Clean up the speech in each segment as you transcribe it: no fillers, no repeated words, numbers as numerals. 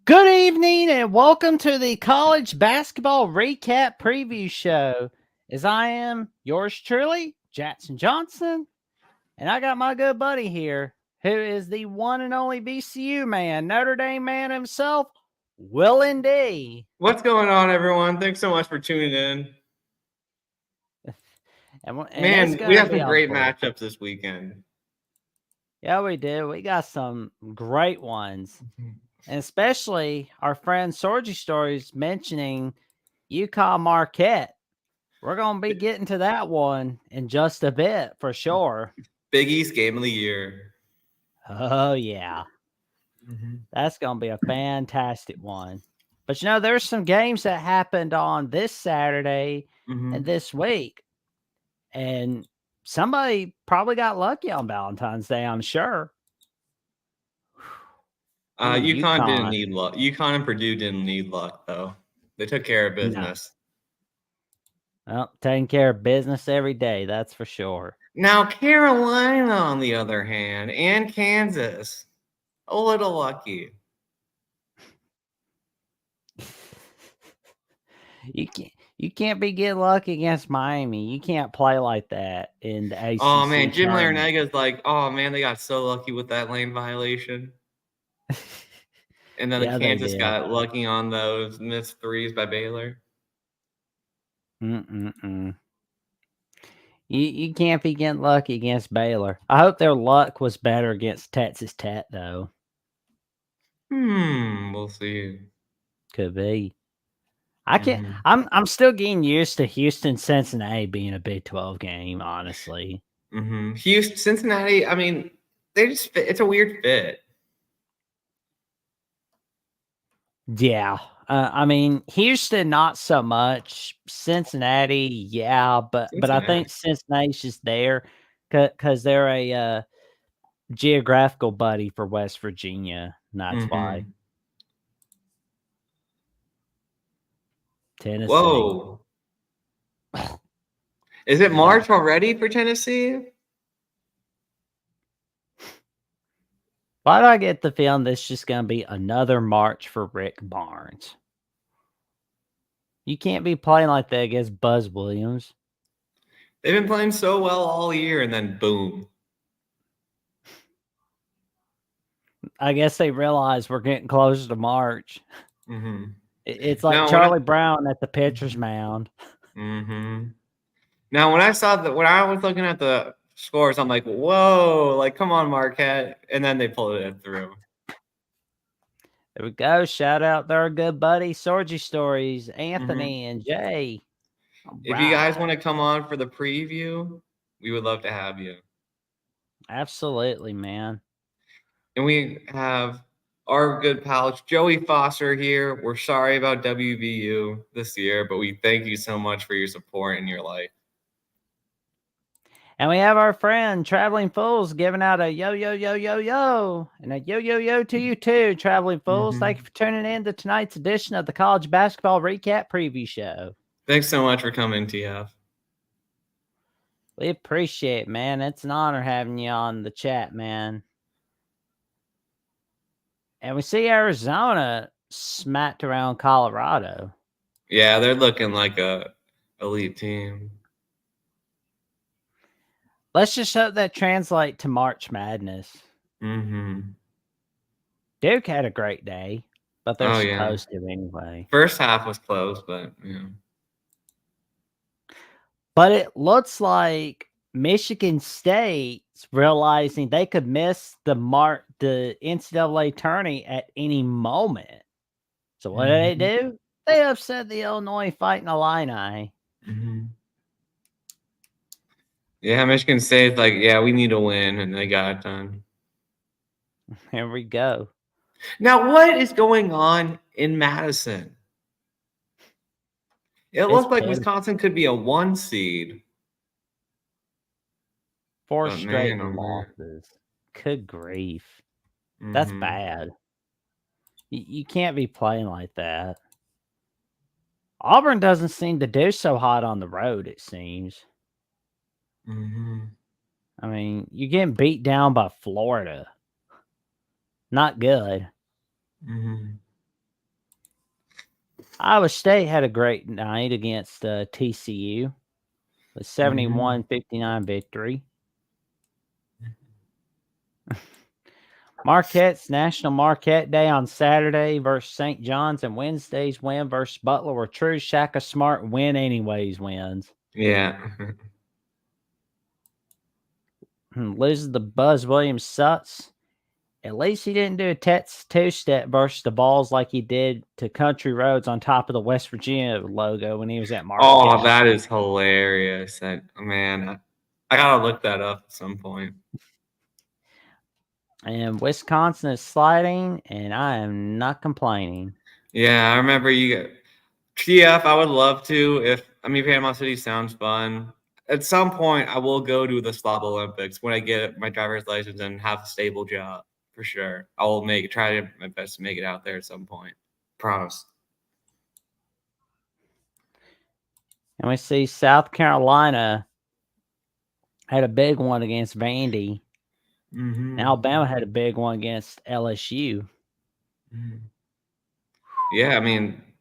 Good evening and welcome to the College Basketball Recap Preview Show. As I am yours truly, Jackson Johnson, and I got my good buddy here, who is the one and only VCU man, Notre Dame man himself, Willin D. What's going on, everyone? Thanks so much for tuning in. And it's Man, going we to have be some a great blast. matchups this weekend. Yeah, we do. We got some great ones. And especially our friend Sorgy Stories mentioning UConn Marquette. We're going to be getting to that one in just a bit for sure. Big East game of the year. Oh, yeah. That's going to be a fantastic one. But, there's some games that happened on this Saturday and this week. And somebody probably got lucky on Valentine's Day, I'm sure. UConn didn't need luck. UConn and Purdue didn't need luck, though. They took care of business. No. Well, taking care of business every day, that's for sure. Now, Carolina, on the other hand, and Kansas, a little lucky. You can't be getting lucky against Miami. You can't play like that in the ACC. Oh, man, Jim tournament. Larinaga is like, oh, man, they got so lucky with that lane violation. And then Yeah, Kansas got lucky on those missed threes by Baylor. You can't be getting lucky against Baylor. I hope their luck was better against Texas Tech, though. We'll see. Could be. I can't. I'm still getting used to Houston Cincinnati being a Big 12 game. Honestly, Houston Cincinnati. I mean, they just fit. It's a weird fit. Yeah. I mean, Houston not so much. Cincinnati, yeah, but I think Cincinnati's just there because they're a geographical buddy for West Virginia. And that's why. Tennessee. Whoa. Is it March already for Tennessee? Why do I get the feeling this is just going to be another March for Rick Barnes? You can't be playing like that against Buzz Williams. They've been playing so well all year, and then boom. I guess they realize we're getting closer to March. It's like now, Charlie Brown at the pitcher's mound. Now, when I was looking at the scores, I'm like, whoa, like, come on, Marquette. And then they pulled it through. There we go. Shout out to our good buddy, Sorgy Stories, Anthony and Jay. If you guys want to come on for the preview, we would love to have you. Absolutely, man. And we have our good pal, Joey Foster here. We're sorry about WVU this year, but we thank you so much for your support in your life. And we have our friend, Traveling Fools, giving out a yo, yo, yo, yo, yo. And a yo, yo, yo to you too, Traveling Fools. Thank you for tuning in to tonight's edition of the College Basketball Recap Preview Show. Thanks so much for coming, TF. We appreciate it, man. It's an honor having you on the chat, man. And we see Arizona smacked around Colorado. Yeah, they're looking like a elite team. Let's just hope that translates to March Madness. Duke had a great day, but they're supposed to anyway. First half was close, but yeah. But it looks like Michigan State's realizing they could miss the NCAA tourney at any moment. So what do? They upset the Illinois Fighting Illini. Yeah, Michigan State's like, yeah, we need to win, and they got it done. Here we go. Now, what is going on in Madison? It looks like Wisconsin could be a 1 seed. 4 straight losses. Good grief. That's bad. You can't be playing like that. Auburn doesn't seem to do so hot on the road, it seems. I mean, you're getting beat down by Florida. Not good. Iowa State had a great night against TCU, a 71-59 victory. Marquette's National Marquette Day on Saturday versus St. John's, and Wednesday's win versus Butler were true Shaka Smart win anyways wins. Yeah. Loses the Buzz Williams Suts. At least he didn't do a Tets two-step versus the balls like he did to Country Roads on top of the West Virginia logo when he was at Marquette. Oh, that is hilarious. Man, I gotta look that up at some point. And Wisconsin is sliding, and I am not complaining. Yeah, I remember you. TF, I would love to. Panama City sounds fun. At some point, I will go to the Slob Olympics when I get my driver's license and have a stable job for sure. I will try my best to make it out there at some point. Promise. And we see South Carolina had a big one against Vandy. Mm-hmm. Alabama had a big one against LSU. Mm-hmm. Yeah,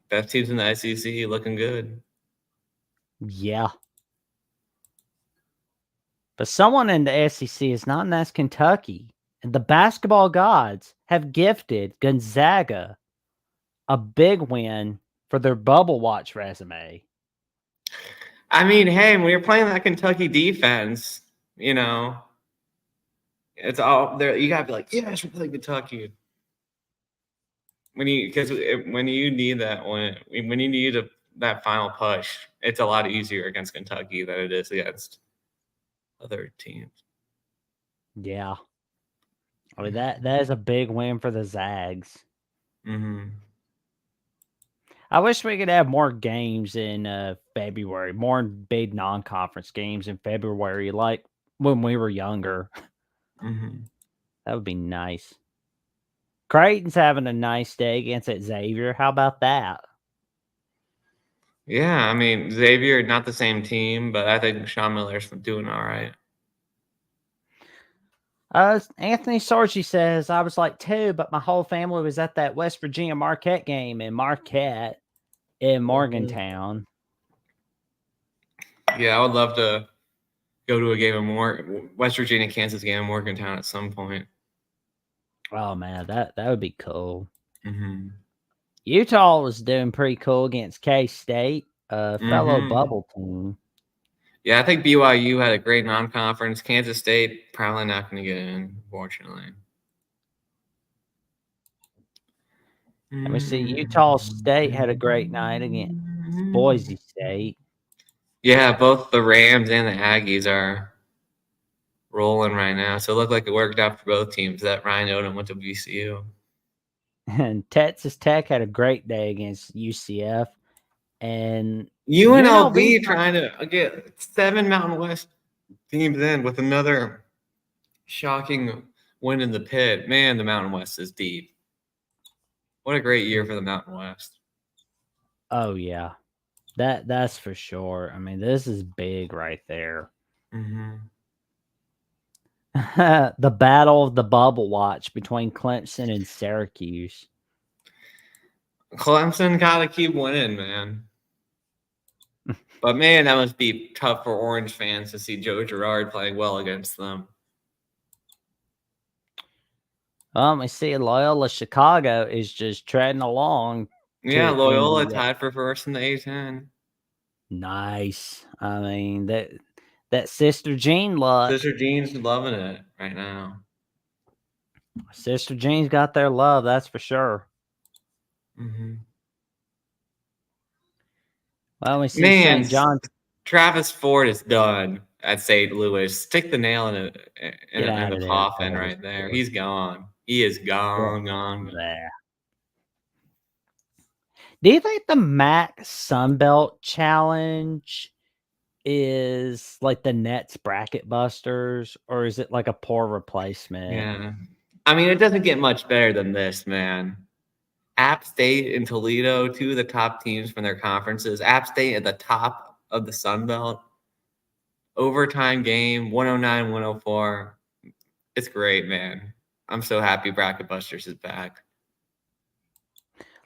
best teams in the SEC looking good. Yeah. But someone in the SEC is not, and that's Kentucky. And the basketball gods have gifted Gonzaga a big win for their bubble watch resume. Hey, when you're playing that Kentucky defense, it's all there. You gotta be like, yes, we're playing Kentucky. When you need that final push, it's a lot easier against Kentucky than it is against other teams. Yeah. That is a big win for the Zags. Mm-hmm. I wish we could have more games in February, more big non-conference games in February, like when we were younger. Mm-hmm. That would be nice. Creighton's having a nice day against Xavier. How about that? Yeah, Xavier, not the same team, but I think Sean Miller's doing all right. Anthony Sorgi says, I was like 2, but my whole family was at that West Virginia Marquette game in Marquette in Morgantown. Yeah, I would love to go to a game of West Virginia, Kansas game in Morgantown at some point. Oh, man, that would be cool. Mm-hmm. Utah was doing pretty cool against K-State, a fellow bubble team. Yeah, I think BYU had a great non-conference. Kansas State probably not going to get in, unfortunately. And we see Utah State had a great night against Boise State. Yeah, both the Rams and the Aggies are rolling right now. So it looked like it worked out for both teams that Ryan Odom went to VCU. And Texas Tech had a great day against UCF. And UNLV trying to get 7 Mountain West teams in with another shocking win in the pit. Man, the Mountain West is deep. What a great year for the Mountain West. Oh, yeah. That's for sure. This is big right there. Mm-hmm. The battle of the bubble watch between Clemson and Syracuse. Clemson got to keep winning, man. But, man, that must be tough for Orange fans to see Joe Girard playing well against them. We see Loyola Chicago is just treading along. Yeah, Loyola tied for first in the A-10. Nice. That Sister Jean luck. Sister Jean's loving it right now. Sister Jean's got their love, that's for sure. Mm-hmm. Well, we see St. John. Travis Ford is done at St. Louis. Stick the nail in the coffin right there. He's gone. He is gone. There. Do you think the MAC Sunbelt Challenge is like the Nets Bracket Busters, or is it like a poor replacement? Yeah. It doesn't get much better than this, man. App State and Toledo, 2 of the top teams from their conferences. App State at the top of the Sun Belt. Overtime game, 109-104. It's great, man. I'm so happy Bracket Busters is back.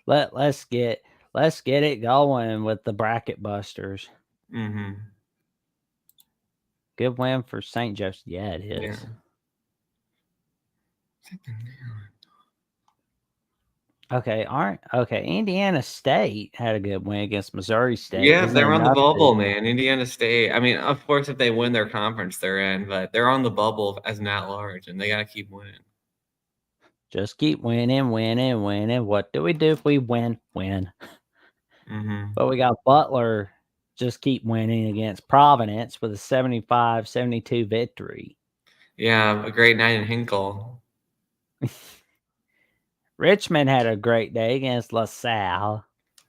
Let's get Let's get it going with the bracket busters. Mm-hmm. Good win for St. Joseph. Yeah, it is. Yeah. Okay, Indiana State had a good win against Missouri State. Yeah, Isn't they're on the enough bubble, man. Indiana State. I mean, of course, if they win their conference, they're in, but they're on the bubble as an at-large, and they got to keep winning. Just keep winning. What do we do if we win? Win. Mm-hmm. But we got Butler just keep winning against Providence with a 75-72 victory. Yeah, a great night in Hinkle. Richmond had a great day against LaSalle.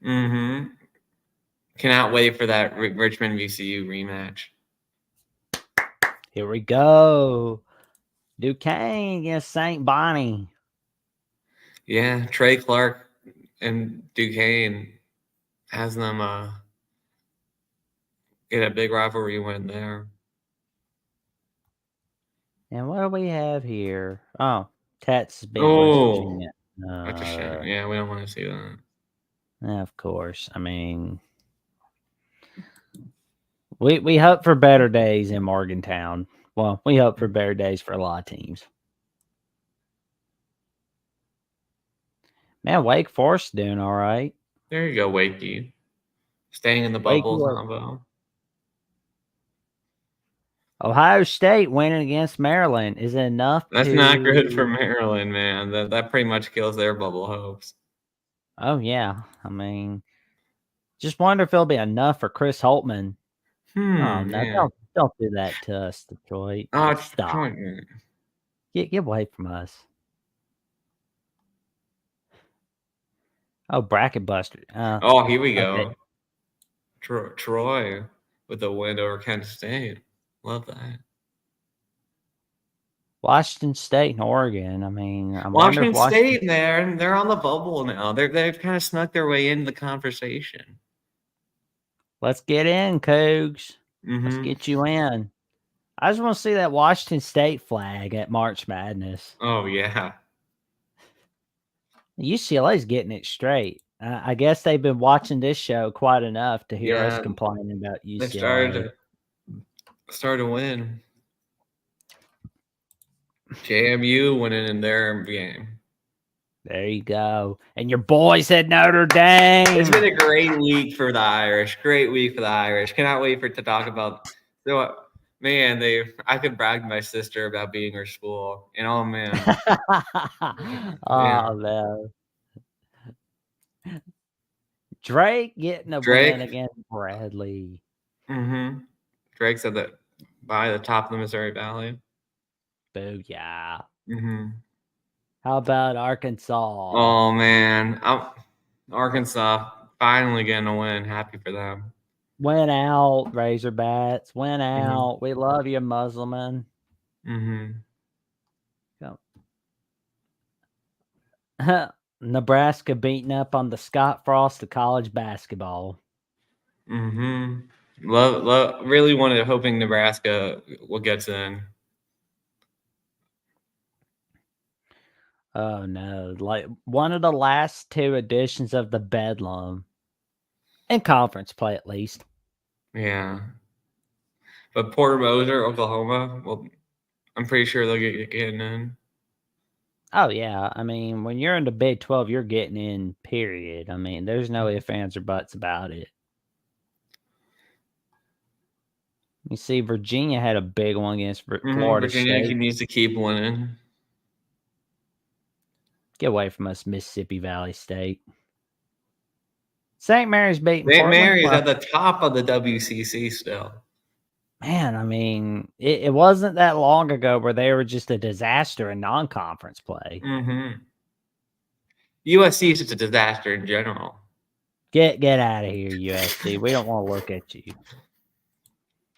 Mm-hmm. Cannot wait for that Richmond VCU rematch. Here we go. Duquesne against St. Bonnie. Yeah, Trey Clark and Duquesne has them get a big rivalry win there. And what do we have here? Oh, Texas beat West Virginia. That's a shame. Yeah, we don't want to see that. Of course. I mean, we hope for better days in Morgantown. Well, we hope for better days for a lot of teams. Man, Wake Forest doing all right. There you go, Wakey. Staying in the bubbles combo. Ohio State winning against Maryland is enough. That's not good for Maryland, man. That pretty much kills their bubble hopes. Oh yeah, I mean, just wonder if it'll be enough for Chris Holtman. Oh no, don't do that to us, Detroit. Oh, stop! Get away from us. Oh, bracket buster. Oh, here we go. Okay. Troy with a win over Kent State. Love that. Washington State and Oregon. I mean, Washington State there. They're on the bubble now. They've kind of snuck their way into the conversation. Let's get in, Cougs. Let's get you in. I just want to see that Washington State flag at March Madness. Oh yeah. UCLA's getting it straight. I guess they've been watching this show quite enough to hear us complaining about UCLA. They started to win. JMU winning in their game. There you go. And your boys had Notre Dame. It's been a great week for the Irish. Great week for the Irish. Cannot wait to talk about. So, man, I could brag to my sister about beating her school. And oh man. Oh no. Drake getting a win against Bradley. Mm-hmm. Drake said that by the top of the Missouri Valley. Booyah. Mm-hmm. How about Arkansas? Oh man, Arkansas finally getting a win. Happy for them. Win out, Razorbats. Win out. We love you, Musliman. Mm-hmm. Nebraska beating up on the Scott Frost of college basketball. Mm-hmm. Really hoping Nebraska will get in. Oh no! Like one of the last two editions of the Bedlam in conference play, at least. Yeah, but Porter Moser, Oklahoma. Well, I'm pretty sure they'll get getting in. Oh yeah, I mean, when you're in the Big 12, you're getting in. Period. I mean, there's no ifs, ands, or buts about it. You see, Virginia had a big one against Florida Virginia State. needs to keep winning. Get away from us, Mississippi Valley State. St. Mary's beating St. Mary's at the top of the WCC still. Man, I mean, it wasn't that long ago where they were just a disaster in non-conference play. Mm-hmm. USC is just a disaster in general. Get out of here, USC. We don't want to look at you.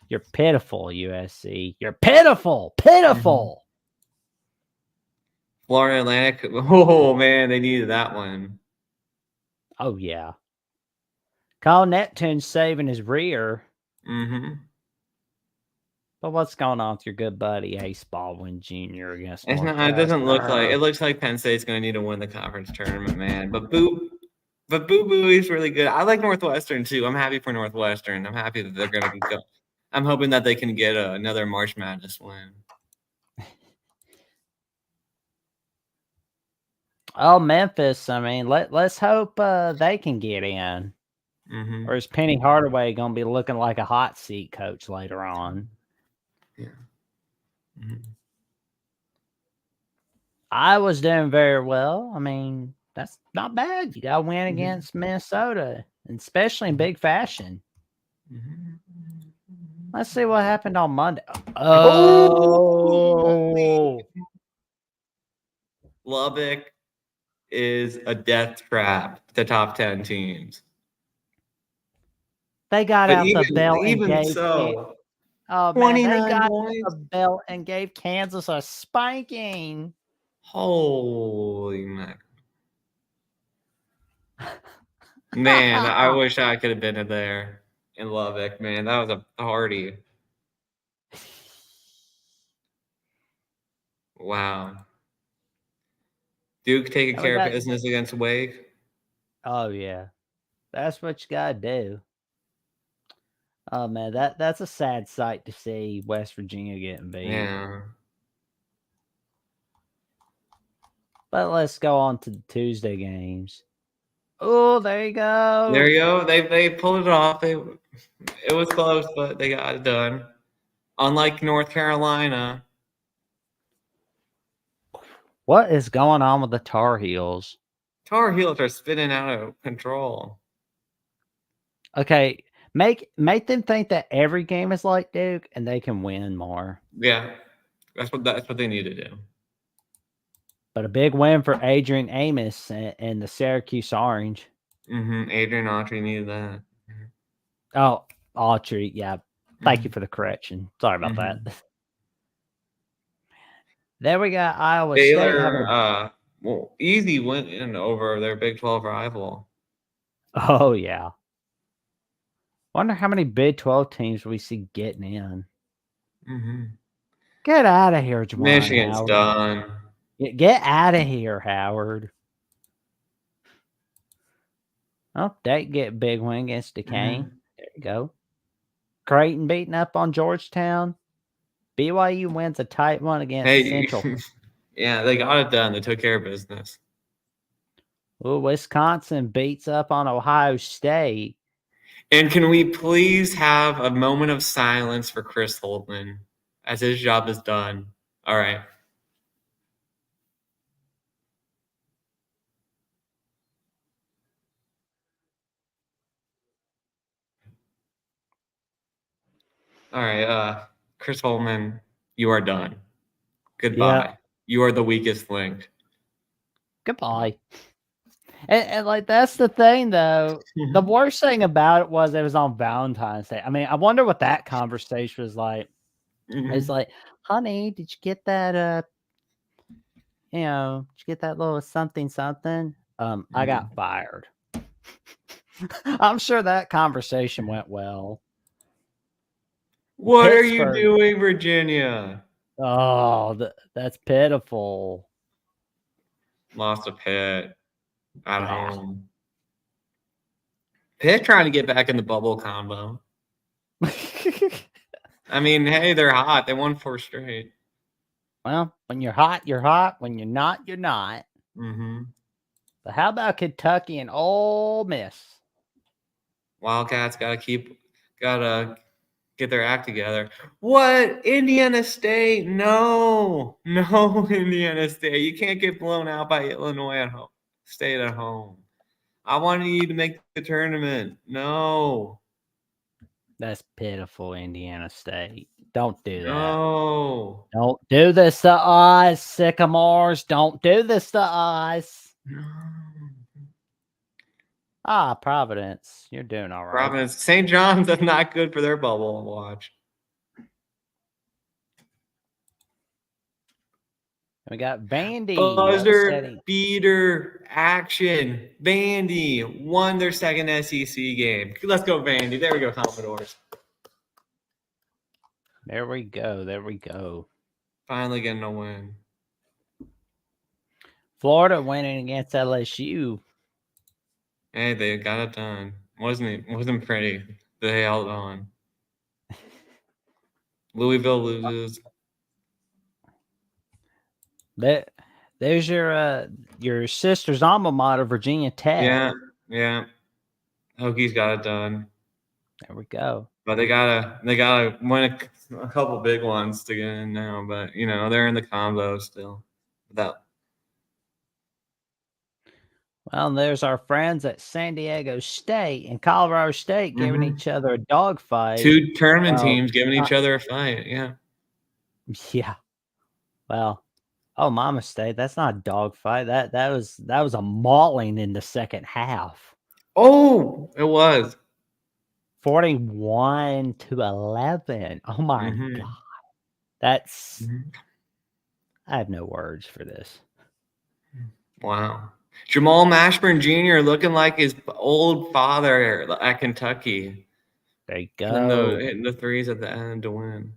You're pitiful, USC. You're pitiful. Pitiful. Mm-hmm. Florida Atlantic. Oh, man, they needed that one. Oh, yeah. Kyle Neptune's saving his rear. Mm-hmm. But what's going on with your good buddy Ace Baldwin Jr. against It doesn't look like it looks like Penn State's going to need to win the conference tournament, man. But But Boo Booey's really good. I like Northwestern too. I'm happy for Northwestern. I'm happy that they're gonna go. I'm hoping that they can get another March Madness win. Oh, Memphis. I mean, let's hope they can get in. Mm-hmm. Or is Penny Hardaway going to be looking like a hot seat coach later on? Yeah. Mm-hmm. Iowa's doing very well. I mean, that's not bad. You got to win against Minnesota, and especially in big fashion. Mm-hmm. Let's see what happened on Monday. Oh, Lubbock is a death trap to top 10 teams. They got But out the belt and even gave so, oh man, they 29 got points. the belt and gave Kansas a spanking. Holy man. Man, I wish I could have been there in Lubbock, man. That was a party. Wow. Duke taking care of business against Wake. Oh yeah. That's what you gotta do. Oh man, that's a sad sight to see West Virginia getting beat. Yeah. But let's go on to the Tuesday games. Oh, there you go. There you go. They pulled it off. It was close, but they got it done. Unlike North Carolina. What is going on with the Tar Heels? Tar Heels are spinning out of control. Okay, make them think that every game is like Duke and they can win more. Yeah. That's what they need to do. But a big win for Adrian Amos and the Syracuse Orange. Mm-hmm. Adrian Autry needed that. Oh, Autry, yeah. Thank you for the correction. Sorry about that. There we got Iowa Baylor, easy win over their Big 12 rival. Oh yeah. Wonder how many Big 12 teams we see getting in. Mm-hmm. Get out of here, Juwan Michigan's Howard. done. Get out of here, Howard. Oh, they get big win against Duquesne. There you go. Creighton beating up on Georgetown. BYU wins a tight one against Central. Yeah, they got it done. They took care of business. Ooh, Wisconsin beats up on Ohio State. And can we please have a moment of silence for Chris Holtman as his job is done? All right. All right, Chris Holtman, you are done. Goodbye. Yep. You are the weakest link. Goodbye. And like that's the thing though. The worst thing about it was on Valentine's Day. I mean, I wonder what that conversation was like. It's like, honey, did you get that did you get that little something? I got fired. I'm sure that conversation went well. What are you doing, Virginia? Oh, that's pitiful. Lost a Pitt at home. Pitt trying to get back in the bubble combo. I mean, hey, they're hot. They won 4 straight. Well, when you're hot, you're hot. When you're not, you're not. Mm-hmm. But how about Kentucky and Ole Miss? Wildcats gotta get their act together. What? Indiana State? No, Indiana State. You can't get blown out by Illinois at home. Stay at home. I wanted you to make the tournament. No. That's pitiful, Indiana State. Don't do that. No. Don't do this to us, Sycamores. Don't do this to us. No. Providence. You're doing all right. Providence. St. John's is not good for their bubble watch. We got Vandy. Buzzer beater action. Vandy won their second SEC game. Let's go, Vandy. There we go, Commodores. There we go. Finally getting a win. Florida winning against LSU. Hey, they got it done. Wasn't pretty. They held on. Louisville loses. There's your sister's alma mater, Virginia Tech. Yeah. Hokies got it done. There we go. But they gotta win a couple big ones to get in now. But they're in the combo still. Without Well, there's our friends at San Diego State and Colorado State giving each other a dogfight. 2 tournament teams giving each other a fight. Yeah. Yeah. Well, my mistake. That's not a dogfight. That was a mauling in the second half. Oh, it was 41-11. Oh my God. That's I have no words for this. Wow. Jamal Mashburn Jr. looking like his old father at Kentucky. There you go. Hitting the threes at the end to win.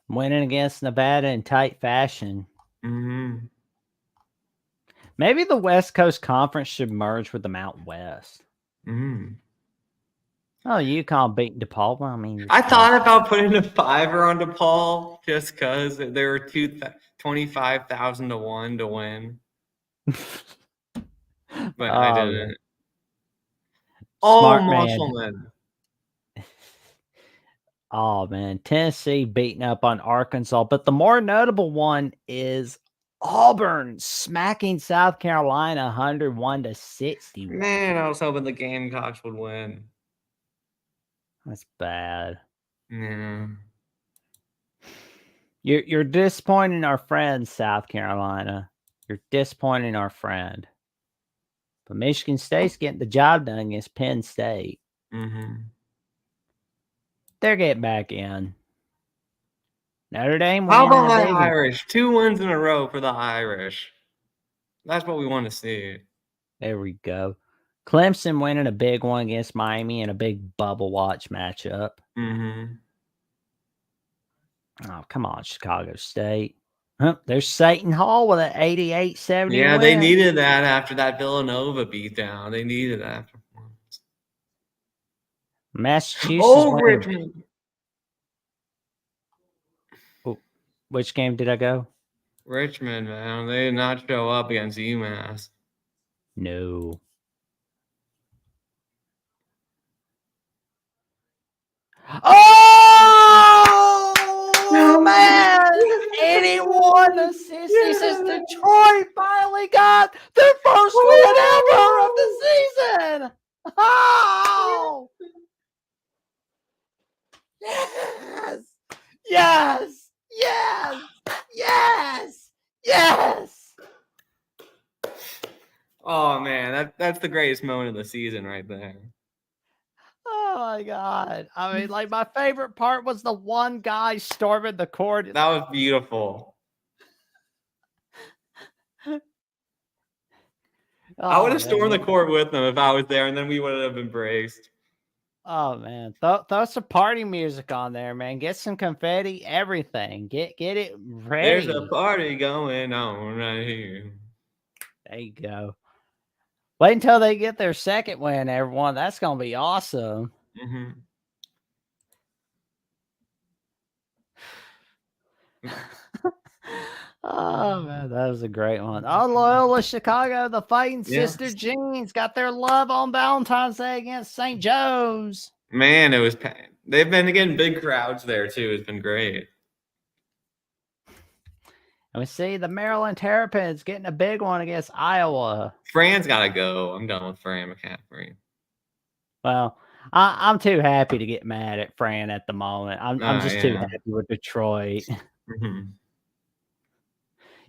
Winning against Nevada in tight fashion. Mm-hmm. Maybe the West Coast Conference should merge with the Mountain West. Mm-hmm. Oh, UConn beating DePaul. Well, I mean, I thought about putting a $5 on DePaul just because there were 25,000 to 1 to win. But I didn't. Smart Musselman. Oh man, Tennessee beating up on Arkansas, but the more notable one is Auburn smacking South Carolina 101-60. Man, I was hoping the Gamecocks would win. That's bad. Yeah. You're disappointing our friend, South Carolina. You're disappointing our friend. But Michigan State's getting the job done against Penn State. Mm-hmm. They're getting back in. Notre Dame How winning about a the big Irish? 2 wins in a row for the Irish. That's what we want to see. There we go. Clemson winning a big one against Miami in a big bubble watch matchup. Mm-hmm. Oh, come on, Chicago State. There's Seton Hall with an 88-70 Yeah, win. they needed that after that Villanova beatdown. They needed that performance. Massachusetts. Richmond. Oh, which game did I go? Richmond, man. They did not show up against UMass. No. Oh, man. 81-66. Detroit finally got their first win ever of the season. Oh. Yes. Yes. Yes. Yes. Yes. Oh, man. That's the greatest moment of the season right there. Oh my God. I mean, like, my favorite part was the one guy storming the court. That was beautiful. I would have stormed the court with them if I was there, and then we would have embraced. Oh man, throw some party music on there, man. Get some confetti, everything. Get it ready. There's a party going on right here. There you go. Wait until they get their second win, everyone. That's gonna be awesome. Mm-hmm. Oh man, that was a great one. Oh, Loyola Chicago, the Fighting Sister Jeans got their love on Valentine's Day against St. Joe's. Man, they've been getting big crowds there too. It's been great. And we see the Maryland Terrapins getting a big one against Iowa. Fran's got to go. I'm done with Fran McCaffrey. Well, I'm too happy to get mad at Fran at the moment. I'm just too happy with Detroit. Mm-hmm.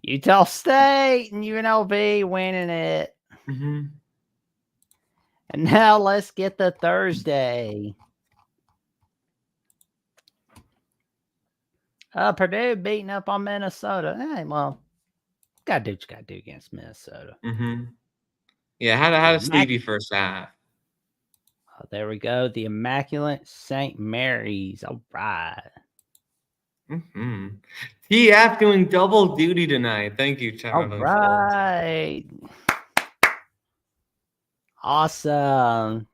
Utah State and UNLV winning it. Mm-hmm. And now let's get to Thursday. Purdue beating up on Minnesota. Hey, well, gotta do what you gotta do against Minnesota. Mm-hmm. Yeah, had a sleepy first half. Oh, there we go. The Immaculate St. Mary's. All right. Mm-hmm. TF doing double duty tonight. Thank you, Charlie. All right. Awesome.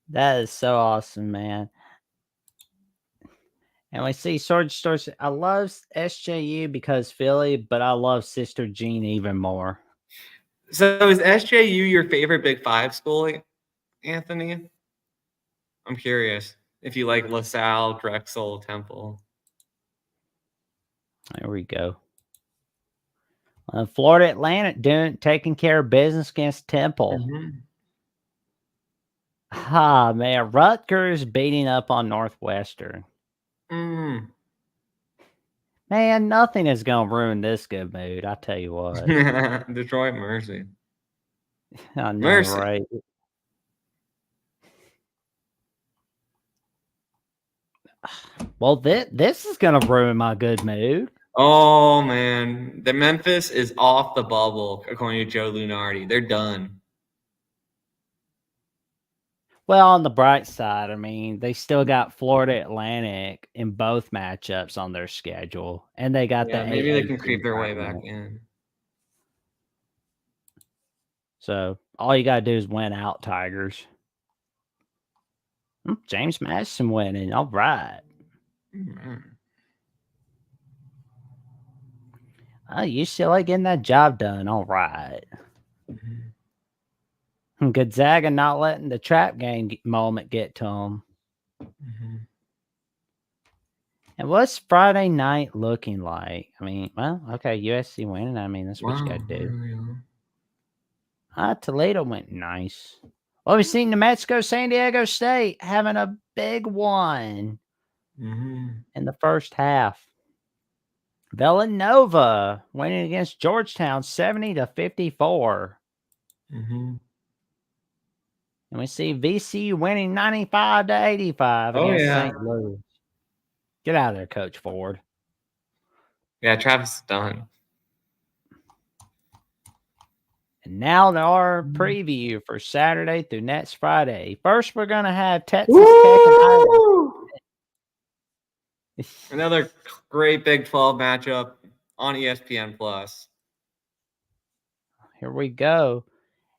That is so awesome, man. And we see Sarge Stars. I love SJU because Philly, but I love Sister Jean even more. So is SJU your favorite Big Five school, Anthony? I'm curious if you like LaSalle, Drexel, Temple. There we go. Florida Atlantic taking care of business against Temple. Ah, man. Rutgers beating up on Northwestern. Man, nothing is going to ruin this good mood. I tell you what. Detroit Mercy. I know, Mercy. right? Well, this is going to ruin my good mood. Oh, man. The Memphis is off the bubble, according to Joe Lunardi. They're done. Well, on the bright side, I mean, they still got Florida Atlantic in both matchups on their schedule, and they got the maybe they can AAC creep their way tournament. back in. So all you gotta do is win out, Tigers. James Madison winning. All right. UCLA getting that job done. All right. Gonzaga not letting the trap game moment get to them. And what's Friday night looking like? I mean, well, okay, USC winning. I mean, that's what you got to do. Toledo went nice. Well, we've seen New Mexico, San Diego State having a big one in the first half. Villanova winning against Georgetown 70-54. And we see VCU winning 95-85 against St. Louis. Get out of there, Coach Ford. Yeah, Travis is done. And now our preview for Saturday through next Friday. First, we're going to have Texas Tech and Iowa. Another great Big 12 matchup on ESPN Plus. Here we go.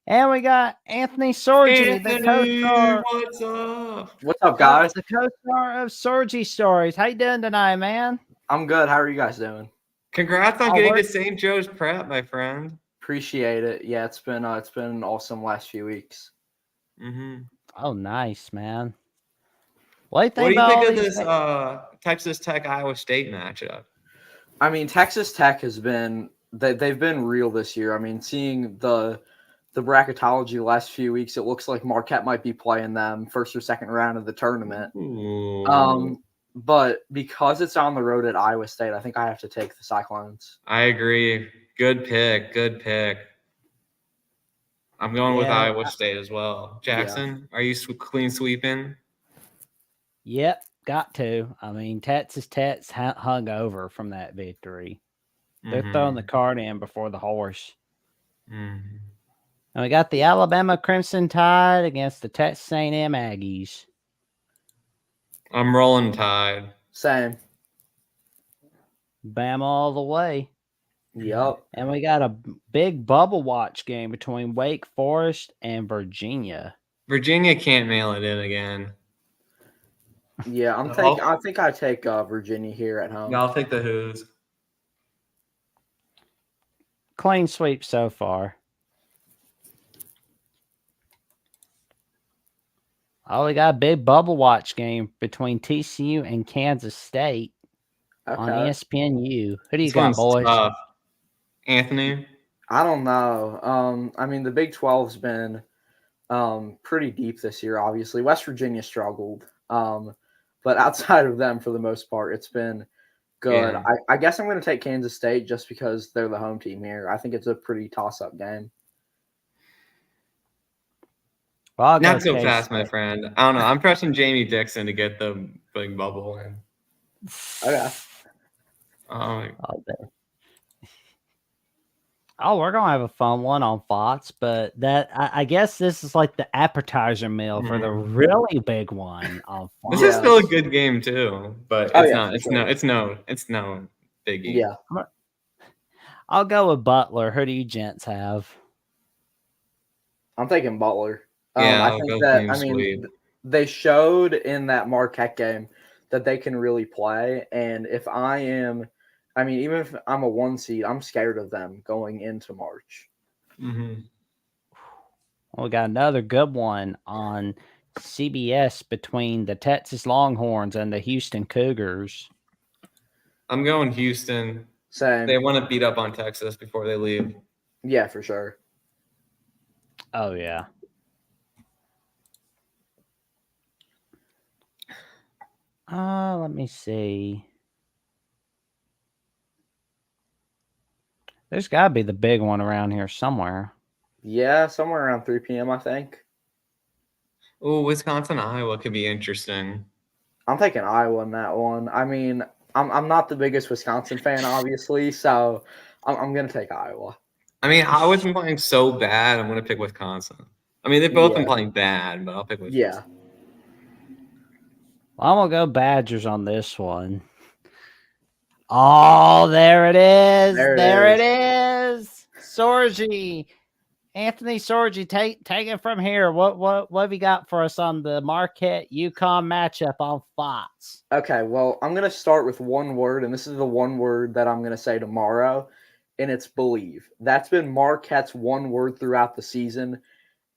And we got Anthony Sorgi, the co-star. What's up? What's up, guys? The co-star of Sorgi Stories. How you doing tonight, man? I'm good. How are you guys doing? Congrats on getting to St. Joe's Prep, my friend. Appreciate it. Yeah, it's been an awesome last few weeks. Oh, nice, man. What do you think of this Texas Tech Iowa State matchup? I mean, Texas Tech has been they've been real this year. I mean, seeing the bracketology the last few weeks, it looks like Marquette might be playing them first or second round of the tournament. But because it's on the road at Iowa State, I think I have to take the Cyclones. I agree. Good pick. I'm going with Iowa State as well. Jackson, are you clean sweeping? Yep, got to. I mean, Texas Tech's hung over from that victory. They're throwing the cart in before the horse. And we got the Alabama Crimson Tide against the Texas A&M Aggies. I'm rolling Tide. Same. Bama all the way. Yep. And we got a big bubble watch game between Wake Forest and Virginia. Virginia can't mail it in again. Yeah, I think I take Virginia here at home. No, I'll take the Hoos. Clean sweep so far. Oh, we got a big bubble watch game between TCU and Kansas State on ESPNU. Who do you got, boys? Tough. Anthony? I don't know. I mean, the Big 12's been pretty deep this year, obviously. West Virginia struggled. But outside of them, for the most part, it's been good. Yeah. I guess I'm going to take Kansas State just because they're the home team here. I think it's a pretty toss-up game. Well, not so fast, my friend. I don't know. I'm pressing Jamie Dixon to get the big bubble in. Okay. Oh, we're gonna have a fun one on Fox, but I guess this is like the appetizer meal for the really big one on Fox. This is still a good game too, but it's no big game. Yeah. I'll go with Butler. Who do you gents have? I'm taking Butler. Yeah, I I'll think go that clean sweep. they showed in that Marquette game that they can really play. And if I am, even if I'm a 1 seed, I'm scared of them going into March. Mm-hmm. We got another good one on CBS between the Texas Longhorns and the Houston Cougars. I'm going Houston. Same. They want to beat up on Texas before they leave. Yeah, for sure. Oh, yeah. Let me see. There's got to be the big one around here somewhere. Yeah, somewhere around 3 p.m., I think. Oh, Wisconsin, Iowa could be interesting. I'm taking Iowa in that one. I'm not the biggest Wisconsin fan, obviously, so I'm going to take Iowa. Iowa's been playing so bad. I'm going to pick Wisconsin. They've both been playing bad, but I'll pick Wisconsin. Yeah. Well, I'm going to go Badgers on this one. Oh, there it is. There it is. Sorgi. Anthony Sorgi, take it from here. What have you got for us on the Marquette UConn matchup on Fox? Okay, well, I'm going to start with one word, and this is the one word that I'm going to say tomorrow, and it's believe. That's been Marquette's one word throughout the season,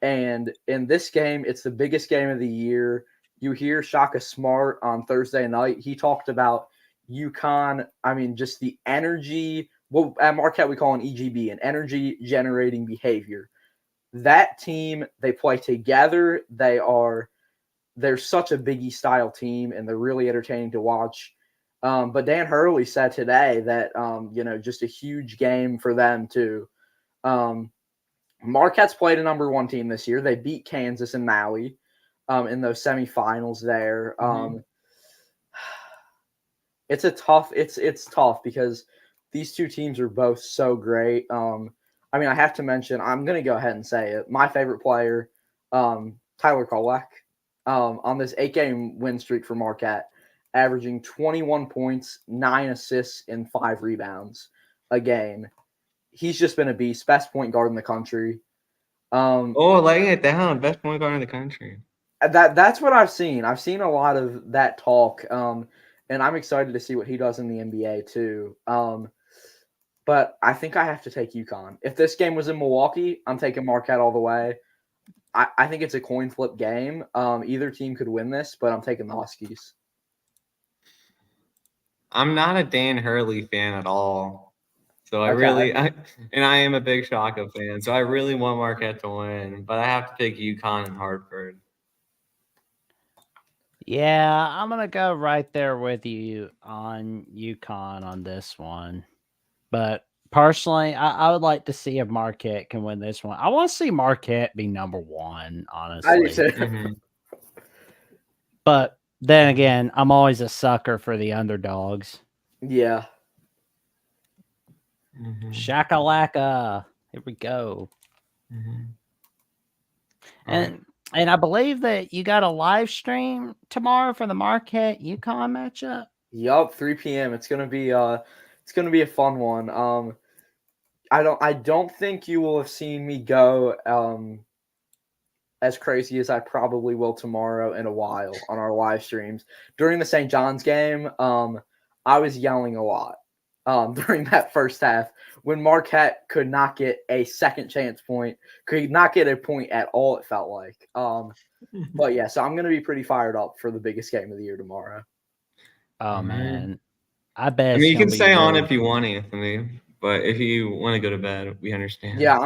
and in this game, it's the biggest game of the year. You hear Shaka Smart on Thursday night. He talked about UConn, just the energy. Well, at Marquette, we call an EGB, an energy-generating behavior. That team, they play together. They're such a Big East style team, and they're really entertaining to watch. But Dan Hurley said today that, just a huge game for them too. Marquette's played a number 1 team this year. They beat Kansas and Maui in those semifinals there. Mm-hmm. It's tough because these two teams are both so great. I have to mention, I'm going to go ahead and say it. My favorite player, Tyler Kolek. On this 8-game win streak for Marquette, averaging 21 points, 9 assists, and 5 rebounds a game. He's just been a beast. Best point guard in the country. Laying it down. Best point guard in the country. That's what I've seen. I've seen a lot of that talk, and I'm excited to see what he does in the NBA too. But I think I have to take UConn. If this game was in Milwaukee, I'm taking Marquette all the way. I think it's a coin flip game. Either team could win this, but I'm taking the Huskies. I'm not a Dan Hurley fan at all. So I am a big Shaka fan. So I really want Marquette to win, but I have to pick UConn and Hartford. Yeah, I'm going to go right there with you on UConn on this one. But personally, I would like to see if Marquette can win this one. I want to see Marquette be number 1, honestly. I do too. Mm-hmm. But then again, I'm always a sucker for the underdogs. Yeah. Mm-hmm. Shakalaka. Here we go. Mm-hmm. And I believe that you got a live stream tomorrow for the Marquette UConn matchup. Yup, 3 p.m. It's gonna be a fun one. I don't think you will have seen me go as crazy as I probably will tomorrow in a while on our live streams. During the St. John's game, I was yelling a lot during that first half when Marquette could not get a second chance point, could not get a point at all, it felt like. But yeah, so I'm going to be pretty fired up for the biggest game of the year tomorrow. Oh, man. I bet. You can stay on if you want, Anthony. But if you want to go to bed, we understand. Yeah,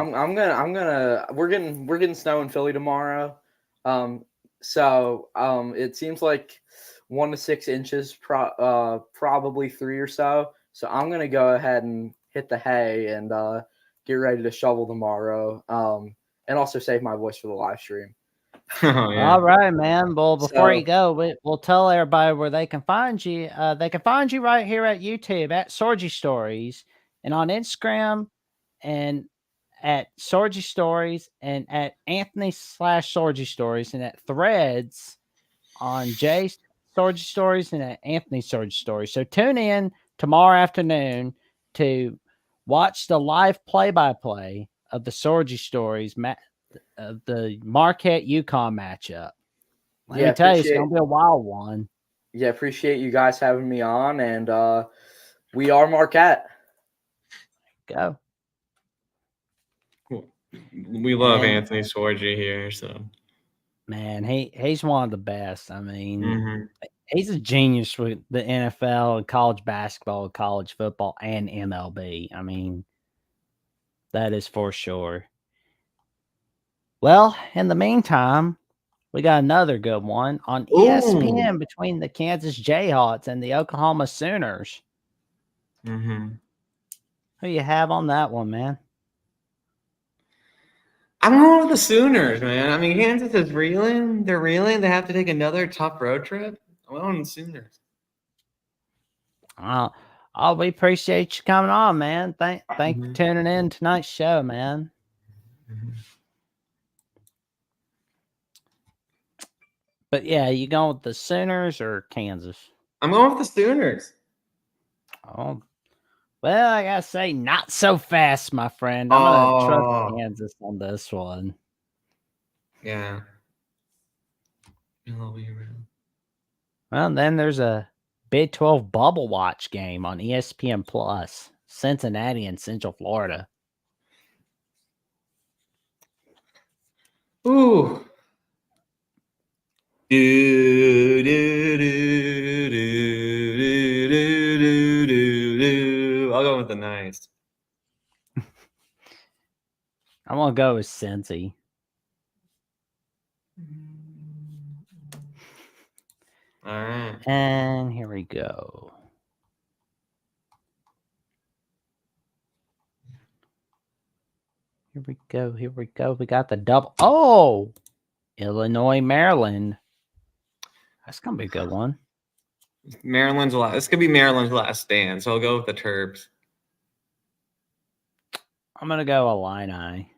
we're getting snow in Philly tomorrow. So it seems like 1 to 6 inches, probably 3 or so. So I'm gonna go ahead and hit the hay and get ready to shovel tomorrow. And also save my voice for the live stream. Oh, yeah. All right, man. Well, before you go, we'll tell everybody where they can find you. They can find you right here at YouTube at Sorgi Stories, and on Instagram, and at Sorgi Stories, and at Anthony/Sorgi Stories, and at Threads on Jay Sorgi Stories, and at Anthony Sorgi Stories. So tune in tomorrow afternoon to watch the live play-by-play of the Sorgi Stories the Marquette UConn matchup. Let Yeah, me tell you, it's appreciate- gonna be a wild one. Yeah, appreciate you guys having me on, and we are Marquette. Go. We love And- Anthony Sorgi here, so Man, he's one of the best. I mean, mhm. he's a genius with the NFL and college basketball, college football, and MLB. I mean, that is for sure. Well, in the meantime, we got another good one on ESPN between the Kansas Jayhawks and the Oklahoma Sooners. Mhm. Who you have on that one, man? I'm going with the Sooners, man. I mean, Kansas is reeling. They're reeling. They have to take another tough road trip. I'm going with the Sooners. We appreciate you coming on, man. Thank you for tuning in tonight's show, man. But yeah, you going with the Sooners or Kansas? I'm going with the Sooners. Oh, well, I gotta say, not so fast, my friend. I'm gonna trust Kansas on this one. Yeah. Well, then there's a Big 12 bubble watch game on ESPN Plus, Cincinnati and Central Florida. Ooh. Do, do, do, do, do, do, do, do. I'll go with the nice. I'm gonna go with Cincy. All right. And here we go. Here we go. Here we go. We got the double. Oh, Illinois, Maryland. That's gonna be a good one. Maryland's last. This could be Maryland's last stand, so I'll go with the Terps. I'm gonna go Illini.